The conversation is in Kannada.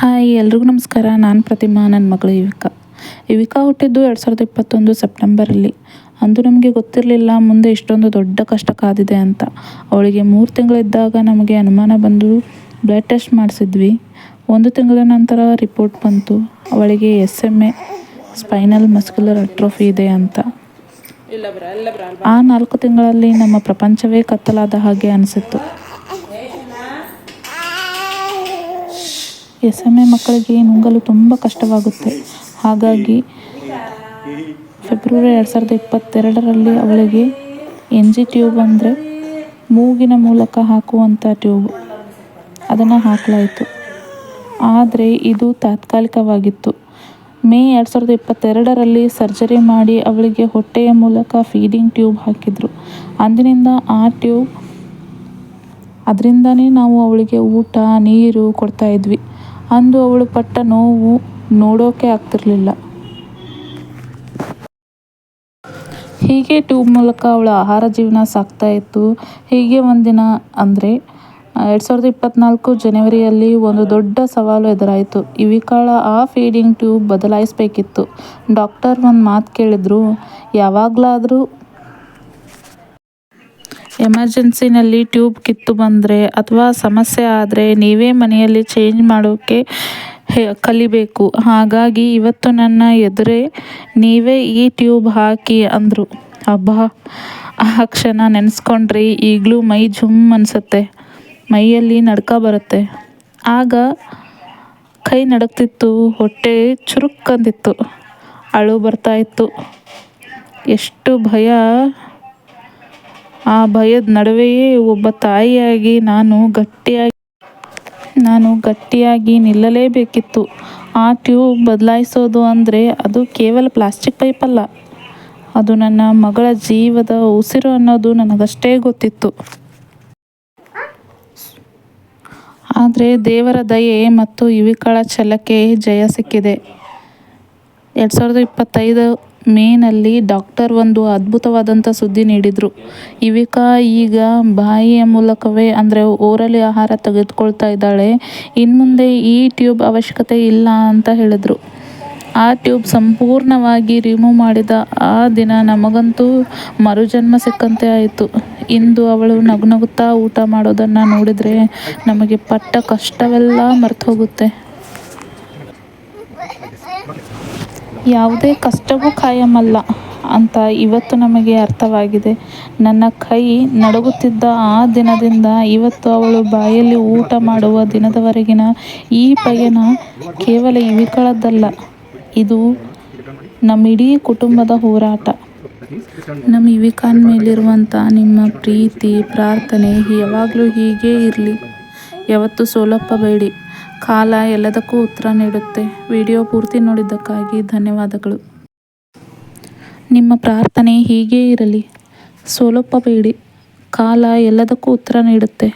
ಹಾಯ್ ಎಲ್ರಿಗೂ ನಮಸ್ಕಾರ. ನಾನು ಪ್ರತಿಮಾ. ನನ್ನ ಮಗಳು ಇವಿಕಾ ಹುಟ್ಟಿದ್ದು 2021 ಸೆಪ್ಟೆಂಬರಲ್ಲಿ. ಅಂದು ನಮಗೆ ಗೊತ್ತಿರಲಿಲ್ಲ ಮುಂದೆ ಇಷ್ಟೊಂದು ದೊಡ್ಡ ಕಷ್ಟ ಕಾದಿದೆ ಅಂತ. ಅವಳಿಗೆ 3 ತಿಂಗಳಿದ್ದಾಗ ನಮಗೆ ಅನುಮಾನ ಬಂದು ಬ್ಲಡ್ ಟೆಸ್ಟ್ ಮಾಡಿಸಿದ್ವಿ. 1 ತಿಂಗಳ ನಂತರ ರಿಪೋರ್ಟ್ ಬಂತು, ಅವಳಿಗೆ SMA ಸ್ಪೈನಲ್ ಮಸ್ಕ್ಯುಲರ್ ಅಟ್ರೋಫಿ ಇದೆ ಅಂತ. ಆ 4 ತಿಂಗಳಲ್ಲಿ ನಮ್ಮ ಪ್ರಪಂಚವೇ ಕತ್ತಲಾದ ಹಾಗೆ ಅನಿಸಿತ್ತು. SMA ಮಕ್ಕಳಿಗೆ ನುಂಗಲು ತುಂಬ ಕಷ್ಟವಾಗುತ್ತೆ. ಹಾಗಾಗಿ ಫೆಬ್ರವರಿ 2022ರಲ್ಲಿ ಅವಳಿಗೆ NG ಟ್ಯೂಬ್ ಅಂದರೆ ಮೂಗಿನ ಮೂಲಕ ಹಾಕುವಂಥ ಟ್ಯೂಬ್, ಅದನ್ನು ಹಾಕಲಾಯಿತು. ಆದರೆ ಇದು ತಾತ್ಕಾಲಿಕವಾಗಿತ್ತು. ಮೇ 2022ರಲ್ಲಿ ಸರ್ಜರಿ ಮಾಡಿ ಅವಳಿಗೆ ಹೊಟ್ಟೆಯ ಮೂಲಕ ಫೀಡಿಂಗ್ ಟ್ಯೂಬ್ ಹಾಕಿದರು. ಅಂದಿನಿಂದ ಅದರಿಂದನೇ ನಾವು ಅವಳಿಗೆ ಊಟ ನೀರು ಕೊಡ್ತಾಯಿದ್ವಿ. ಅಂದು ಅವಳು ಪಟ್ಟ ನೋವು ನೋಡೋಕೆ ಆಗ್ತಿರಲಿಲ್ಲ. ಹೀಗೆ ಟ್ಯೂಬ್ ಮೂಲಕ ಅವಳ ಆಹಾರ ಜೀವನ ಸಾಗ್ತಾ ಇತ್ತು. ಹೀಗೆ ಒಂದಿನ ಅಂದರೆ 2024 ಜನವರಿಯಲ್ಲಿ ಒಂದು ದೊಡ್ಡ ಸವಾಲು ಎದುರಾಯಿತು. ಇವಿಕಾಳ ಆ ಫೀಡಿಂಗ್ ಟ್ಯೂಬ್ ಬದಲಾಯಿಸಬೇಕಿತ್ತು. ಡಾಕ್ಟರ್ ಒಂದು ಮಾತು ಕೇಳಿದ್ರು, ಯಾವಾಗಲಾದರೂ ಎಮರ್ಜೆನ್ಸಿನಲ್ಲಿ ಟ್ಯೂಬ್ ಕಿತ್ತು ಬಂದರೆ ಅಥವಾ ಸಮಸ್ಯೆ ಆದರೆ ನೀವೇ ಮನೆಯಲ್ಲಿ ಚೇಂಜ್ ಮಾಡೋಕ್ಕೆ ಕಲಿಬೇಕು. ಹಾಗಾಗಿ ಇವತ್ತು ನನ್ನ ಎದುರೇ ನೀವೇ ಈ ಟ್ಯೂಬ್ ಹಾಕಿ ಅಂದರು. ಅಬ್ಬಾ, ಆ ಕ್ಷಣ ನೆನೆಸ್ಕೊಂಡ್ರೆ ಈಗಲೂ ಮೈ ಜುಮ್ ಅನಿಸುತ್ತೆ, ಮೈಯಲ್ಲಿ ನಡುಕ ಬರುತ್ತೆ. ಆಗ ಕೈ ನಡುಗ್ತಿತ್ತು, ಹೊಟ್ಟೆ ಚುರುಕ್ಕಂದಿತ್ತು, ಅಳು ಬರ್ತಾಯಿತ್ತು. ಎಷ್ಟು ಭಯ! ಆ ಭಯದ ನಡುವೆಯೇ ಒಬ್ಬ ತಾಯಿಯಾಗಿ ನಾನು ಗಟ್ಟಿಯಾಗಿ ನಿಲ್ಲಲೇಬೇಕಿತ್ತು. ಆ ಟ್ಯೂಬ್ ಬದಲಾಯಿಸೋದು ಅಂದರೆ ಅದು ಕೇವಲ ಪ್ಲಾಸ್ಟಿಕ್ ಪೈಪ್ ಅಲ್ಲ, ಅದು ನನ್ನ ಮಗಳ ಜೀವದ ಉಸಿರು ಅನ್ನೋದು ನನಗಷ್ಟೇ ಗೊತ್ತಿತ್ತು. ಆದರೆ ದೇವರ ದಯೆ ಮತ್ತು ಇವಿಕಾಳ ಛಲಕ್ಕೆ ಜಯ ಸಿಕ್ಕಿದೆ. 2025 ಮೇನಲ್ಲಿ ಡಾಕ್ಟರ್ ಒಂದು ಅದ್ಭುತವಾದಂಥ ಸುದ್ದಿ ನೀಡಿದರು. ಇವಿಕಾ ಈಗ ಬಾಯಿಯ ಮೂಲಕವೇ ಅಂದರೆ ಓರಲಿ ಆಹಾರ ತೆಗೆದುಕೊಳ್ತಾ ಇದ್ದಾಳೆ. ಇನ್ಮುಂದೆ ಈ ಟ್ಯೂಬ್ ಅವಶ್ಯಕತೆ ಇಲ್ಲ ಅಂತ ಹೇಳಿದರು. ಆ ಟ್ಯೂಬ್ ಸಂಪೂರ್ಣವಾಗಿ ರಿಮೂವ್ ಮಾಡಿದ ಆ ದಿನ ನಮಗಂತೂ ಮರುಜನ್ಮ ಸಿಕ್ಕಂತೆ ಆಯಿತು. ಇಂದು ಅವಳು ನಗುತ್ತಾ ಊಟ ಮಾಡೋದನ್ನು ನೋಡಿದರೆ ನಮಗೆ ಪಟ್ಟ ಕಷ್ಟವೆಲ್ಲ ಮರೆತೋಗುತ್ತೆ. ಯಾವುದೇ ಕಷ್ಟವೂ ಖಾಯಮಲ್ಲ ಅಂತ ಇವತ್ತು ನಮಗೆ ಅರ್ಥವಾಗಿದೆ. ನನ್ನ ಕೈ ನಡುಗುತ್ತಿದ್ದ ಆ ದಿನದಿಂದ ಇವತ್ತು ಅವಳು ಬಾಯಲ್ಲಿ ಊಟ ಮಾಡುವ ದಿನದವರೆಗಿನ ಈ ಪಯಣ ಕೇವಲ ಇವಿಕಾಳದ್ದಲ್ಲ, ಇದು ನಮ್ಮಿಡೀ ಕುಟುಂಬದ ಹೋರಾಟ. ನಮ್ಮ ಇವಿಕಾನ್ ಮೇಲಿರುವಂಥ ನಿಮ್ಮ ಪ್ರೀತಿ, ಪ್ರಾರ್ಥನೆ ಯಾವಾಗಲೂ ಹೀಗೇ ಇರಲಿ. ಯಾವತ್ತೂ ಸೋಲಪ್ಪಬೇಡಿ. ಕಾಲ ಎಲ್ಲದಕ್ಕೂ ಉತ್ತರ ನೀಡುತ್ತೆ. ವಿಡಿಯೋ ಪೂರ್ತಿ ನೋಡಿದ್ದಕ್ಕಾಗಿ ಧನ್ಯವಾದಗಳು. ನಿಮ್ಮ ಪ್ರಾರ್ಥನೆ ಹೀಗೇ ಇರಲಿ. ಸೋಲಪ್ಪಬೇಡಿ. ಕಾಲ ಎಲ್ಲದಕ್ಕೂ ಉತ್ತರ ನೀಡುತ್ತೆ.